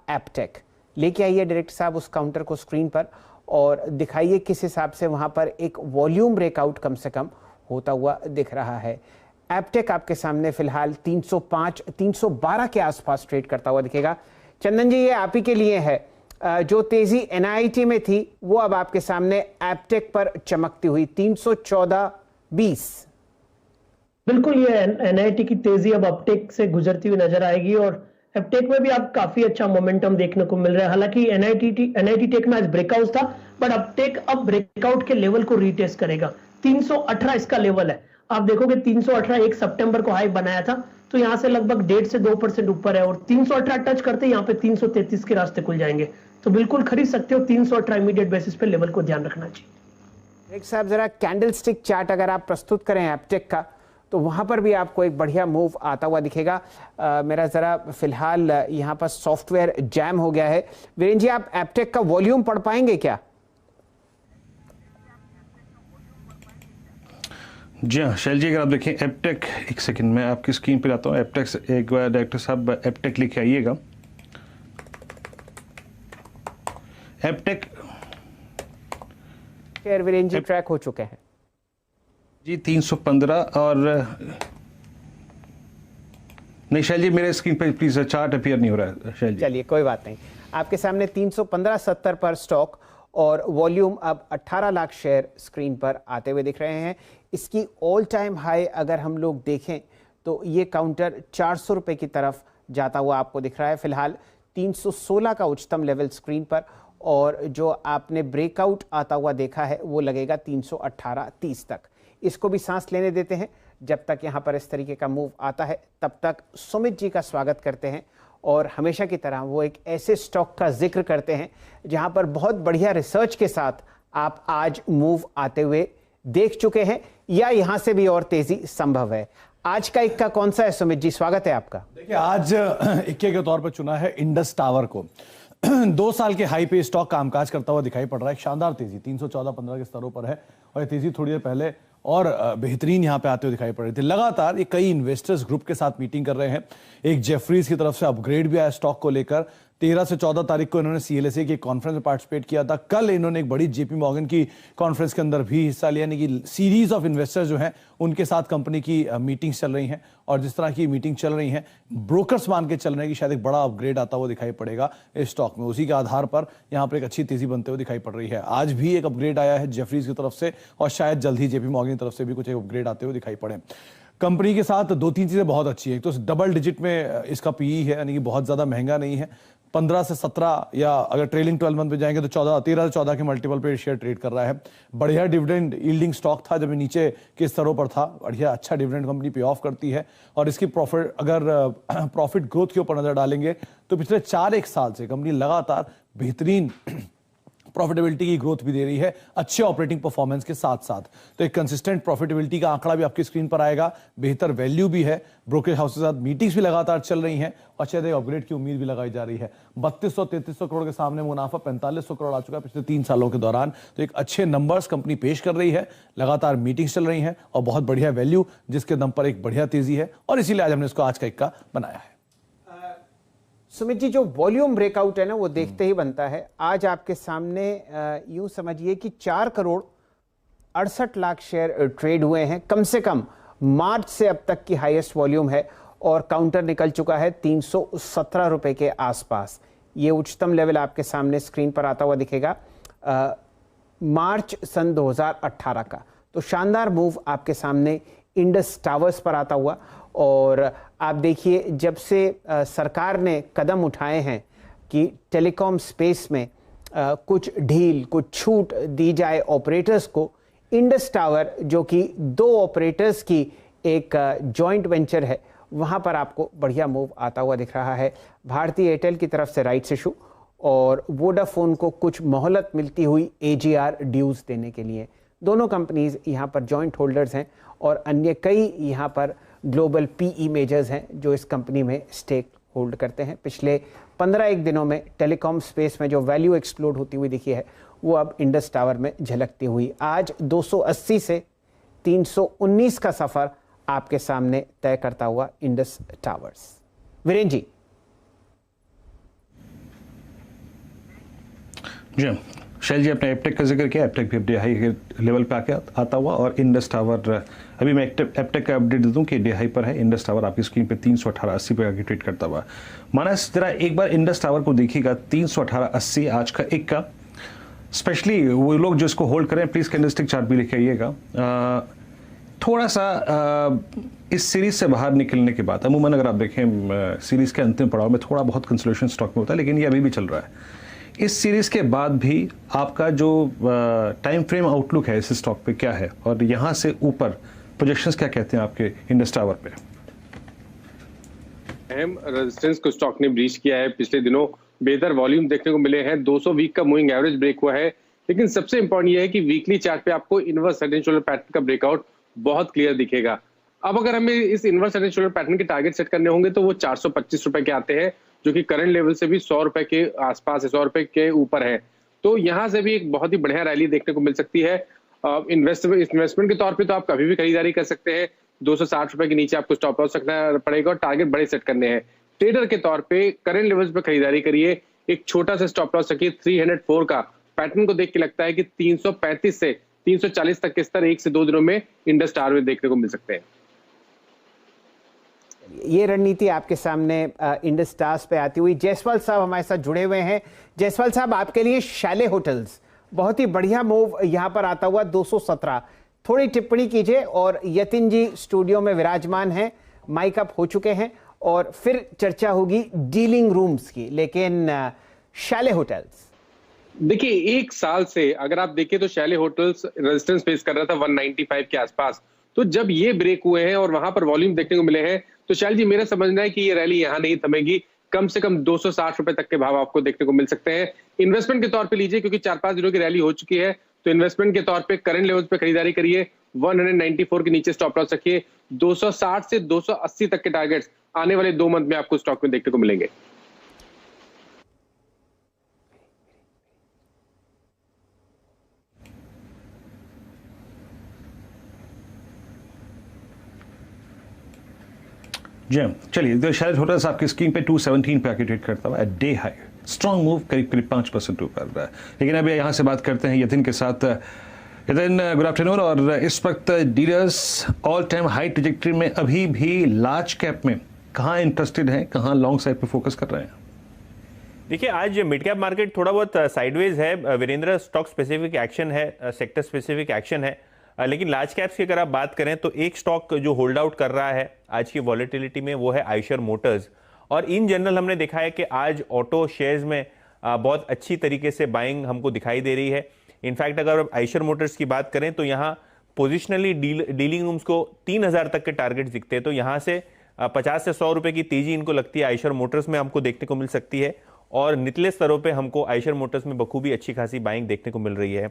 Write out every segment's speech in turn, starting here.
एप्टेक। लेके आइए डायरेक्टर साहब उस काउंटर को स्क्रीन पर और दिखाइए किस हिसाब से वहां पर एक वॉल्यूम ब्रेकआउट कम से कम होता हुआ दिख रहा है। एप्टेक आपके सामने फिलहाल 305 312 के आसपास ट्रेड करता हुआ दिखेगा। चंदन जी, ये आप ही के लिए है। जो तेजी एनआईटी में थी वो अब आपके सामने एप्टेक पर चमकती हुई 314.20। बिल्कुल, ये एनआईटी की तेजी अब अपटेक से गुजरती हुई नजर आएगी और एप्टेक में भी आप काफी अच्छा मोमेंटम देखने को मिल रहा है। हालांकि एनआईटी टेक में आज ब्रेकआउट था, बट अपटेक अब ब्रेकआउट के लेवल को रीटेस्ट करेगा। 318 इसका लेवल है। आप देखोगे 318 1 सितंबर को हाई बनाया था, तो यहां से लगभग 1.5 से 2% ऊपर है और 318 टच करते यहाँ पे 333 के रास्ते खुल जाएंगे। तो बिल्कुल खरीद सकते हो। 318 इमीडिएट बेसिस पे लेवल को ध्यान रखना चाहिए। एक साहब जरा कैंडलस्टिक चार्ट अगर आप प्रस्तुत करें एप्टेक का, तो वहां पर भी आपको एक बढ़िया मूव आता हुआ दिखेगा। मेरा जरा फिलहाल यहां पर सॉफ्टवेयर जैम हो गया है। वीरेंद्र जी, आप एप्टेक का वॉल्यूम पढ़ पाएंगे क्या? जी हाँ शैल जी, अगर आप देखें एप्टेक, एक सेकंड में आपकी स्क्रीन पर आता हूँ। एप्टेक से एक बार डायरेक्टर साहब एप्टेक लिखे आइएगा। एप्टेक वीरेंद्र जी ट्रैक हो चुके हैं जी 315 और नहीं शैल जी, मेरे स्क्रीन पर प्लीज चार्ट अपीयर नहीं हो रहा है शैल जी। चलिए कोई बात नहीं। आपके सामने 315.70 पर स्टॉक और वॉल्यूम अब 18 लाख शेयर स्क्रीन पर आते हुए दिख रहे हैं। इसकी ऑल टाइम हाई अगर हम लोग देखें तो ये काउंटर 400 रुपए की तरफ जाता हुआ आपको दिख रहा है। फिलहाल 316 का उच्चतम लेवल स्क्रीन पर और जो आपने ब्रेकआउट आता हुआ देखा है वो लगेगा 318.30 तक। इसको भी सांस लेने देते हैं। जब तक यहाँ पर इस तरीके का मूव आता है तब तक सुमित जी का स्वागत करते हैं और हमेशा की तरह वो एक ऐसे स्टॉक का जिक्र करते हैं जहाँ पर बहुत बढ़िया रिसर्च के साथ आप आज मूव आते हुए देख चुके हैं या यहाँ से भी और तेजी संभव है। आज का इक्का कौन सा है सुमित जी? स्वागत है आपका। देखिए, आज इक्के के तौर पर चुना है इंडस टावर को। 2 साल के हाई पे स्टॉक कामकाज करता हुआ दिखाई पड़ रहा है। शानदार तेजी 314-15 के स्तरों पर है और ये तेजी थोड़ी देर पहले और बेहतरीन यहां पे आते हुए दिखाई पड़ रही थी। लगातार ये कई इन्वेस्टर्स ग्रुप के साथ मीटिंग कर रहे हैं। एक जेफरीज की तरफ से अपग्रेड भी आया स्टॉक को लेकर। 13 से 14 तारीख को इन्होंने सीएलएसए की कॉन्फ्रेंस में पार्टिसिपेट किया था। कल इन्होंने एक बड़ी जेपी मॉर्गन की कॉन्फ्रेंस के अंदर भी हिस्सा लिया। यानी कि सीरीज ऑफ इन्वेस्टर्स जो हैं उनके साथ कंपनी की मीटिंग्स चल रही हैं और जिस तरह की मीटिंग चल रही हैं ब्रोकर्स मान के चल रहे हैं कि शायद एक बड़ा अपग्रेड आता हुआ दिखाई पड़ेगा इस स्टॉक में। उसी के आधार पर यहाँ पर एक अच्छी तेजी बनते हुए दिखाई पड़ रही है। आज भी एक अपग्रेड आया है जेफरीज की तरफ से और शायद जल्द ही जेपी मॉर्गन की तरफ से भी कुछ एक अपग्रेड आते हुए दिखाई पड़े। कंपनी के साथ 2-3 चीजें बहुत अच्छी है। तो डबल डिजिट में इसका पीई है, यानी कि बहुत ज्यादा महंगा नहीं है। 15 से 17 या अगर ट्रेलिंग 12 मंथ पे जाएंगे तो 13 से 14 के मल्टीपल पे शेयर ट्रेड कर रहा है। बढ़िया डिविडेंड यील्डिंग स्टॉक था जब नीचे के स्तरों पर था। बढ़िया अच्छा डिविडेंड कंपनी पे ऑफ करती है और इसकी प्रॉफिट ग्रोथ के ऊपर नजर डालेंगे तो पिछले 4-1 साल से कंपनी लगातार बेहतरीन प्रॉफिटेबिलिटी की ग्रोथ भी दे रही है, अच्छे ऑपरेटिंग परफॉर्मेंस के साथ साथ। तो एक कंसिस्टेंट प्रॉफिटेबिलिटी का आंकड़ा भी आपकी स्क्रीन पर आएगा। बेहतर वैल्यू भी है। ब्रोकरेज हाउस के साथ मीटिंग्स भी लगातार चल रही हैं और शायद अपग्रेड की उम्मीद भी लगाई जा रही है। 3200-3300 करोड़ के सामने मुनाफा 4500 करोड़ आ चुका है पिछले 3 सालों के दौरान। तो एक अच्छे नंबर्स कंपनी पेश कर रही है। लगातार मीटिंग्स चल रही हैं और बहुत बढ़िया वैल्यू जिसके दम पर एक बढ़िया तेजी है और इसीलिए आज हमने इसको आज का इक्का बनाया है। सुमित जी, जो वॉल्यूम ब्रेकआउट है ना वो देखते ही बनता है। आज आपके सामने यूं समझिए कि 4 करोड़ 68 लाख शेयर ट्रेड हुए हैं। कम से कम मार्च से अब तक की हाईएस्ट वॉल्यूम है और काउंटर निकल चुका है 317 रुपए के आसपास। ये उच्चतम लेवल आपके सामने स्क्रीन पर आता हुआ दिखेगा मार्च सन 2018 का। तो शानदार मूव आपके सामने इंडस टावर्स पर आता हुआ और आप देखिए जब से सरकार ने कदम उठाए हैं कि टेलीकॉम स्पेस में कुछ ढील कुछ छूट दी जाए ऑपरेटर्स को, इंडस टावर जो कि 2 ऑपरेटर्स की एक जॉइंट वेंचर है वहां पर आपको बढ़िया मूव आता हुआ दिख रहा है। भारतीय एयरटेल की तरफ से राइट्स इशू और वोडाफोन को कुछ मोहलत मिलती हुई एजीआर ड्यूज देने के लिए। दोनों कंपनीज यहाँ पर जॉइंट होल्डर्स हैं और अन्य कई यहाँ पर ग्लोबल पीई मेजर्स हैं जो इस कंपनी में स्टेक होल्ड करते हैं। पिछले 15 दिनों में टेलीकॉम स्पेस में जो वैल्यू एक्सप्लोड होती हुई दिखी है वो अब इंडस टावर में झलकती हुई आज 280 से 319 का सफर आपके सामने तय करता हुआ इंडस टावर्स। वीरेंद्र जी। जी शैल जी, अपने एपटेक का जिक्र किया, एपटेक भी डे हाई के लेवल पे आके आता हुआ, और इंडस टावर अभी मैं एपटेक का अपडेट दे दूं कि डे हाई पर है। इंडस टावर आपकी स्क्रीन पे 318.80 पे आके ट्रेड करता हुआ। मानस जरा एक बार इंडस टावर को देखिएगा, 318.80 आज का एक का। स्पेशली वो लोग जो इसको होल्ड करें, प्लीज कैंडलस्टिक चार्ट भी लेके आइएगा। थोड़ा सा इस सीरीज से बाहर निकलने के बाद, अमूमन अगर आप देखें सीरीज के अंतिम पड़ाव में थोड़ा बहुत कंसोलिडेशन स्टॉक में होता है, लेकिन ये अभी भी चल रहा है। इस सीरीज के बाद भी आपका जो टाइम फ्रेम आउटलुक है इस स्टॉक पे क्या है, और यहां से ऊपर प्रोजेक्शंस क्या कहते हैं आपके इंडस टावर पे? अहम रेजिस्टेंस को स्टॉक ने ब्रीच किया है। पिछले दिनों बेहतर वॉल्यूम देखने को मिले हैं, 200 वीक का मूविंग एवरेज ब्रेक हुआ है, लेकिन सबसे इंपॉर्टेंट ये है कि वीकली चार्ट पे आपको inverse head and shoulder pattern का ब्रेकआउट बहुत क्लियर दिखेगा। अब अगर हमें इस inverse head and shoulder pattern के टारगेट सेट करने होंगे तो वो 425 रुपए के आते हैं, जो कि करंट लेवल से भी 100 रुपए के आसपास है, 100 रुपए के ऊपर है। तो यहाँ से भी एक बहुत ही बढ़िया रैली देखने को मिल सकती है। इन्वेस्टमेंट के तौर पे तो आप कभी भी खरीदारी कर सकते हैं। 260 रुपए के नीचे आपको स्टॉप लॉस रखना पड़ेगा और टारगेट बड़े सेट करने हैं। ट्रेडर के तौर पे करंट लेवल्स पे खरीदारी करिए, एक छोटा सा स्टॉप लॉस रखिए 304 का। पैटर्न को देख के लगता है कि 335 से 340 तक के स्तर 1 से 2 दिनों में इंडस टावर में देखने को मिल सकते हैं। ये रणनीति आपके सामने इंडस टावर्स पे आती हुई। जायसवाल साहब हमारे साथ जुड़े हुए हैं। जायसवाल साहब, आपके लिए शैले होटल्स बहुत ही बढ़िया मूव यहां पर आता हुआ 217, थोड़ी टिप्पणी कीजिए। और यतिन जी स्टूडियो में विराजमान हैं, माइक अप हो चुके हैं, और फिर चर्चा होगी डीलिंग रूम्स की। लेकिन शैले होटल्स, देखिए, एक साल से अगर आप देखें तो शैले होटल्स रेजिस्टेंस फेस कर रहा था 195 के आसपास। तो जब ये ब्रेक हुए हैं और वहां पर वॉल्यूम देखने को मिले हैं, तो शैल जी मेरा समझना है कि ये रैली यहां नहीं थमेगी। कम से कम 260 रुपए तक के भाव आपको देखने को मिल सकते हैं। इन्वेस्टमेंट के तौर पे लीजिए, क्योंकि 4-5 दिनों की रैली हो चुकी है, तो इन्वेस्टमेंट के तौर पे करंट लेवल्स पे खरीदारी करिए। 194 के नीचे स्टॉप लॉस रखिए। 260 से 280 तक के टारगेट्स आने वाले 2 मंथ में आपको स्टॉक में देखने को मिलेंगे। जी चलिए, तो शैलेट होटल्स आपकी स्क्रीन पे 217 पे आके ट्रेड करता हुआ डे हाई, स्ट्रॉन्ग मूव करीब 5% ऊपर। लेकिन अभी यहाँ से बात करते हैं यतिन के साथ। Yatin, good afternoon. और इस वक्त dealers all time high trajectory में अभी भी लार्ज कैप में कहाँ इंटरेस्टेड हैं, कहाँ लॉन्ग साइड पे फोकस कर रहे हैं? देखिए, आज मिड कैप मार्केट थोड़ा बहुत साइडवेज है वीरेंद्र। स्टॉक स्पेसिफिक एक्शन है, सेक्टर स्पेसिफिक एक्शन है, लेकिन लार्ज कैप्स की अगर आप बात करें तो एक स्टॉक जो होल्ड आउट कर रहा है आज की वॉलेटिलिटी में वो है आयशर मोटर्स। और इन जनरल हमने देखा है कि आज ऑटो शेयर्स में बहुत अच्छी तरीके से बाइंग हमको दिखाई दे रही है। इनफैक्ट अगर आप आयशर मोटर्स की बात करें तो यहाँ पोजिशनली डीलिंग रूम्स को 3000 तक के टारगेट दिखते हैं। तो यहाँ से 50 से 100 रुपए की तेजी इनको लगती है आयशर मोटर्स में हमको देखने को मिल सकती है। और निचले स्तरों पे हमको आयशर मोटर्स में बखूबी अच्छी खासी बाइंग देखने को मिल रही है।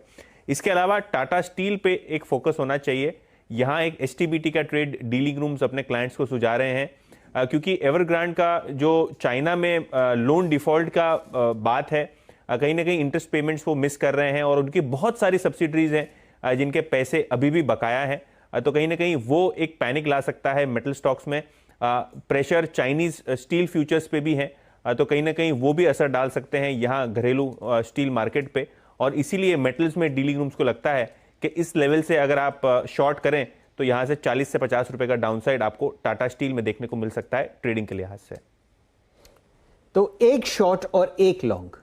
इसके अलावा टाटा स्टील पे एक फोकस होना चाहिए। यहाँ एक एसटीबीटी का ट्रेड डीलिंग रूम्स अपने क्लाइंट्स को सुझा रहे हैं, क्योंकि एवरग्रांड का जो चाइना में लोन डिफॉल्ट का बात है, कहीं ना कहीं इंटरेस्ट पेमेंट्स वो मिस कर रहे हैं और उनकी बहुत सारी सब्सिडरीज हैं जिनके पैसे अभी भी बकाया हैं। तो कहीं ना कहीं वो एक पैनिक ला सकता है मेटल स्टॉक्स में। प्रेशर चाइनीज स्टील फ्यूचर्स पे भी है, तो कहीं ना कहीं वो भी असर डाल सकते हैं यहाँ घरेलू स्टील मार्केट पे। और इसीलिए मेटल्स में डीलिंग रूम्स को लगता है कि इस लेवल से अगर आप शॉर्ट करें तो यहाँ से 40 से 50 रुपए का डाउनसाइड आपको टाटा स्टील में देखने को मिल सकता है ट्रेडिंग के लिहाज से। तो एक शॉर्ट और एक लॉन्ग,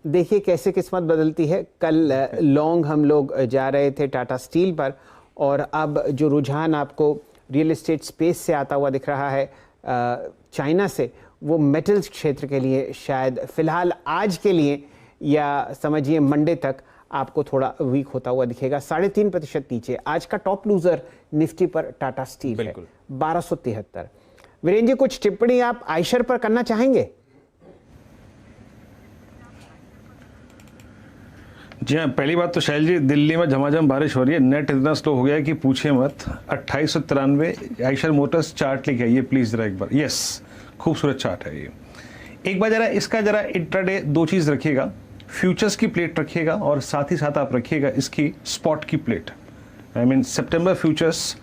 देखिए कैसे किस्मत बदलती है। कल लॉन्ग हम लोग जा रहे थे टाटा स्टील पर, और अब जो रुझान आपको रियल एस्टेट स्पेस से आता हुआ दिख रहा है चाइना से, वो मेटल्स क्षेत्र के लिए शायद फिलहाल आज के लिए या समझिए मंडे तक आपको थोड़ा वीक होता हुआ दिखेगा। 3.5% नीचे। आज का टॉप लूजर निफ्टी पर टाटा स्टील है 1273। वीरेंद्र जी, कुछ टिप्पणी आप आयशर पर करना चाहेंगे? जी हाँ, पहली बात तो शैल जी, दिल्ली में झमाझम बारिश हो रही है, नेट इतना स्लो हो गया है कि पूछे मत। 2893 आयशर मोटर्स चार्ट लेके आइए प्लीज जरा एक बार। यस, खूबसूरत चार्ट है ये। एक बार जरा इसका जरा इंट्राडे 2 चीज रखिएगा, फ्यूचर्स की प्लेट रखिएगा और साथ ही साथ आप रखिएगा इसकी स्पॉट की plate, I mean September futures.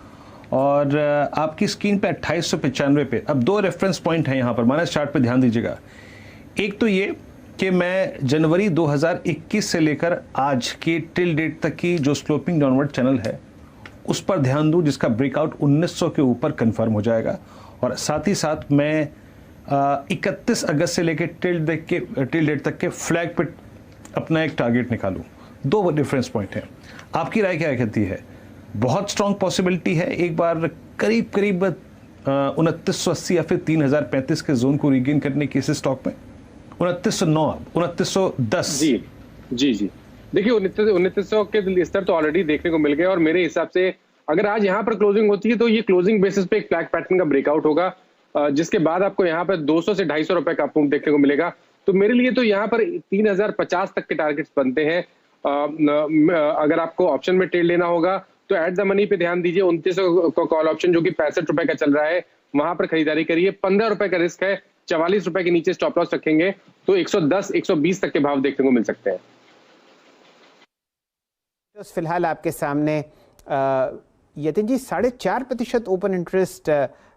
और आपकी स्क्रीन पे 2895 पे अब 2 रेफरेंस पॉइंट है यहाँ पर, माइनस चार्ट पे ध्यान दीजिएगा। एक तो ये कि मैं जनवरी 2021 से लेकर आज की टिल डेट तक की जो स्लोपिंग डाउनवर्ड चैनल है उस पर ध्यान दूं, जिसका ब्रेकआउट 1900 के ऊपर कंफर्म हो जाएगा। और साथ ही साथ मैं 31 अगस्त से लेकर टिल डेट तक के फ्लैग पे अपना एक टारगेट निकालूं। दो डिफरेंस पॉइंट हैं। आपकी राय क्या कहती है? बहुत स्ट्रांग पॉसिबिलिटी है एक बार करीब 2980 या फिर 3035 के जोन को रीगेन करने की इस स्टॉक में? 2909, 2910। जी देखिए 2900 के स्तर तो ऑलरेडी देखने को मिल गए और मेरे हिसाब से अगर आज यहाँ पर क्लोजिंग होती है तो ये क्लोजिंग बेसिस पे एक फ्लैग पैटर्न का ब्रेकआउट होगा, जिसके बाद आपको यहाँ पर 200 से 250 रुपए का मूव देखने को मिलेगा। तो मेरे लिए तो यहाँ पर 3050 तक के टारगेट्स बनते हैं। अगर आपको ऑप्शन में ट्रेड लेना होगा तो एट द मनी पे ध्यान दीजिए। 2900 का कॉल ऑप्शन जो कि 65 रुपए का चल रहा है, वहां पर खरीदारी करिए। 15 रुपए का रिस्क है, 44 रुपए के नीचे स्टॉप लॉस रखेंगे तो 110 120 तक के भाव देखने को मिल सकते हैं। तो फिलहाल आपके सामने यतिन जी 4.5% ओपन इंटरेस्ट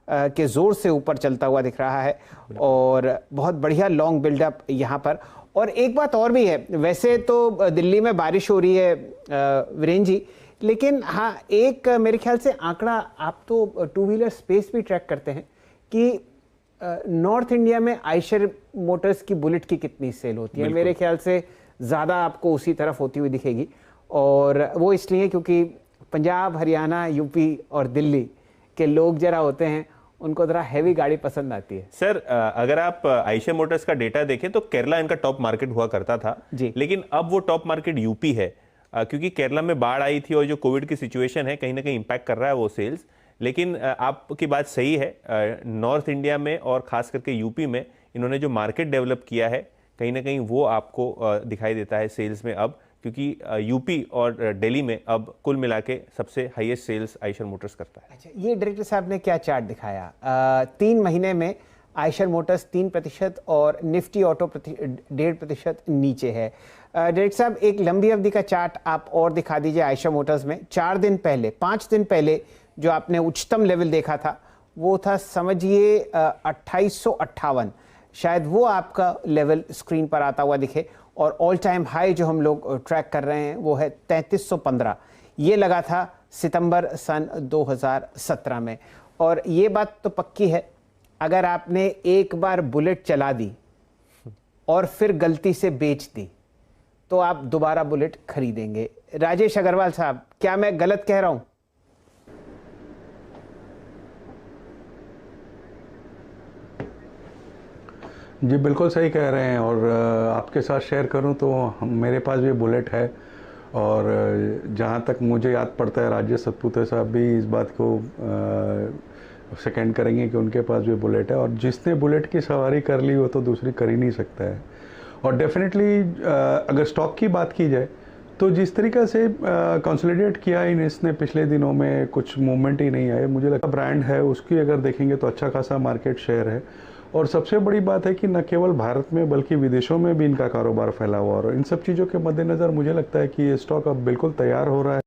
के जोर से वीपर चलता हुआ दिख रहा है और बहुत बढ़िया लॉन्ग बिल्डअप यहाँ पर। और एक बात और भी है, वैसे तो दिल्ली में बारिश हो रही है वीरेंद्र जी, लेकिन हाँ एक मेरे ख्याल से आंकड़ा, आप तो टू व्हीलर स्पेस भी ट्रैक करते हैं, कि नॉर्थ इंडिया में आयशर मोटर्स की बुलेट की कितनी सेल होती है। मेरे ख्याल से ज़्यादा आपको उसी तरफ होती हुई दिखेगी, और वो इसलिए क्योंकि पंजाब, हरियाणा, यूपी और दिल्ली के लोग जरा होते हैं, उनको जरा हैवी गाड़ी पसंद आती है। सर अगर आप आयशर मोटर्स का डेटा देखें तो केरला इनका टॉप मार्केट हुआ करता था जी, लेकिन अब वो टॉप मार्केट यूपी है, क्योंकि केरला में बाढ़ आई थी और जो कोविड की सिचुएशन है कहीं ना कहीं इंपैक्ट कर रहा है वो सेल्स। लेकिन आपकी बात सही है, नॉर्थ इंडिया में और खास करके यूपी में इन्होंने जो मार्केट डेवलप किया है कहीं ना कहीं वो आपको दिखाई देता है सेल्स में अब, क्योंकि यूपी और दिल्ली में अब कुल मिला के सबसे हाईएस्ट सेल्स आयशर मोटर्स करता है। अच्छा, ये डायरेक्टर साहब ने क्या चार्ट दिखाया? 3 महीने में आयशर मोटर्स 3% और निफ्टी ऑटो 1.5% नीचे है। डायरेक्टर साहब एक लंबी अवधि का चार्ट आप और दिखा दीजिए आयशर मोटर्स में। 5 दिन पहले जो आपने उच्चतम लेवल देखा था वो था समझिए 2858, शायद वो आपका लेवल स्क्रीन पर आता हुआ दिखे। और ऑल टाइम हाई जो हम लोग ट्रैक कर रहे हैं वो है 3315, ये लगा था सितंबर सन 2017 में। और ये बात तो पक्की है, अगर आपने एक बार बुलेट चला दी और फिर गलती से बेच दी तो आप दोबारा बुलेट खरीदेंगे। राजेश अग्रवाल साहब, क्या मैं गलत कह रहा हूं? जी बिल्कुल सही कह रहे हैं। और आपके साथ शेयर करूं तो मेरे पास भी बुलेट है, और जहां तक मुझे याद पड़ता है राजेश सतपुते साहब भी इस बात को सेकंड करेंगे कि उनके पास भी बुलेट है, और जिसने बुलेट की सवारी कर ली वो तो दूसरी कर ही नहीं सकता है। और डेफिनेटली अगर स्टॉक की बात की जाए तो जिस तरीक़े से कंसोलिडेट किया इसने पिछले दिनों में कुछ मूवमेंट ही नहीं आए। मुझे लगता ब्रांड है उसकी अगर देखेंगे तो अच्छा खासा मार्केट शेयर है, और सबसे बड़ी बात है कि न केवल भारत में बल्कि विदेशों में भी इनका कारोबार फैला हुआ। और इन सब चीज़ों के मद्देनज़र मुझे लगता है कि ये स्टॉक अब बिल्कुल तैयार हो रहा है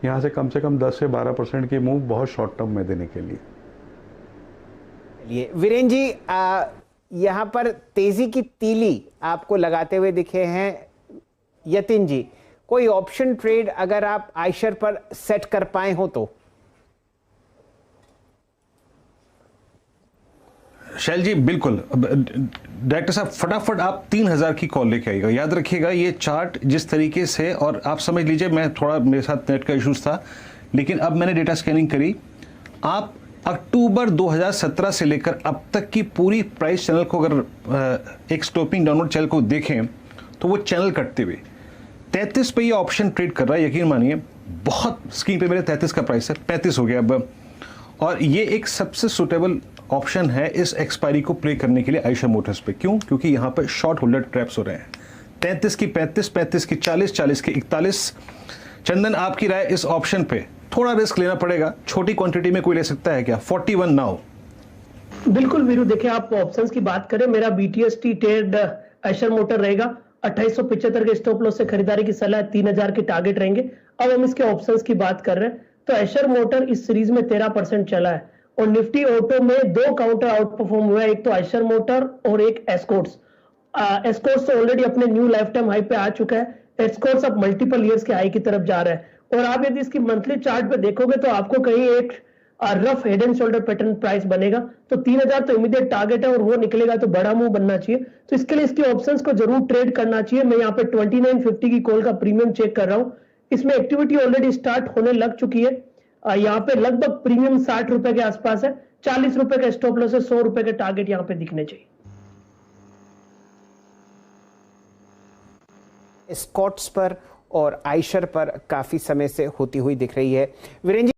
यहाँ से कम 10 से 12% की मूव बहुत शॉर्ट टर्म में देने के लिए। वीरेंद्र जी, यहाँ पर तेजी की तीली आपको लगाते हुए दिखे हैं यतिन जी। कोई ऑप्शन ट्रेड अगर आप आयशर पर सेट कर पाए हो तो? शैल जी बिल्कुल। डायरेक्टर साहब फटाफट आप 3000 की कॉल लेके आइएगा। याद रखिएगा ये चार्ट जिस तरीके से, और आप समझ लीजिए मैं थोड़ा, मेरे साथ नेट का इश्यूज था, लेकिन अब मैंने डेटा स्कैनिंग करी, आप अक्टूबर 2017 से लेकर अब तक की पूरी प्राइस चैनल को अगर एक स्टॉपिंग डाउनवर्ड चैनल को देखें तो वो चैनल कटते हुए 33 पे ये ऑप्शन ट्रेड कर रहा है। यकीन मानिए बहुत, स्क्रीन पे मेरे 33 का प्राइस है, 35 हो गया अब। और ये एक सबसे सुटेबल ऑप्शन है इस एक्सपायरी को प्ले करने के लिए आयशर मोटर्स पे। क्यों? क्योंकि यहाँ पे शॉर्ट होल्डर ट्रैप्स हो रहे हैं। 33 की 35, 35 की 40, 40 की 41। चंदन, आपकी राय इस ऑप्शन पे? थोड़ा रिस्क लेना पड़ेगा, छोटी क्वांटिटी में कोई ले सकता है क्या? 41 नाउ। बिल्कुल वीरू, देखिए आप ऑप्शंस की बात करें, मेरा BTST ट्रेड आयशर मोटर रहेगा। 2875 के स्टॉप लॉस से खरीदारी की सलाह, 3000 के टारगेट रहेंगे। अब हम इसके ऑप्शंस की बात कर रहे हैं तो आयशर मोटर इस सीरीज में 13% चला है, और निफ्टी ऑटो में 2 काउंटर आउट परफॉर्म हुआ है, एक तो आयशर मोटर और एक एस्कॉर्ट्स। एस्कॉर्ट्स तो ऑलरेडी अपने न्यू लाइफ टाइम हाई पे आ चुका है, एस्कॉर्ट्स अब मल्टीपल ईयर्स के हाई की तरफ जा रहा है। और आप यदि इसकी मंथली चार्ट पे देखोगे तो आपको कहीं एक rough head and shoulder pattern price बनेगा, तो 3000 तो इमीडिएट टारगेट है और वो निकलेगा तो बड़ा मूव बनना चाहिए। तो इसके लिए इसके ऑप्शंस को जरूर ट्रेड करना चाहिए। मैं यहाँ पे 2950 की कॉल का प्रीमियम चेक कर रहा हूँ, इसमें एक्टिविटी ऑलरेडी स्टार्ट होने लग चुकी है। यहाँ पे लगभग प्रीमियम 60 रुपए के आसपास है, 40 रुपए का स्टॉप लॉस है, 100 रुपए के टारगेट यहाँ पे दिखने चाहिए। स्कॉट्स पर और आयशर पर काफी समय से होती हुई दिख रही है। वीरेंद्र जी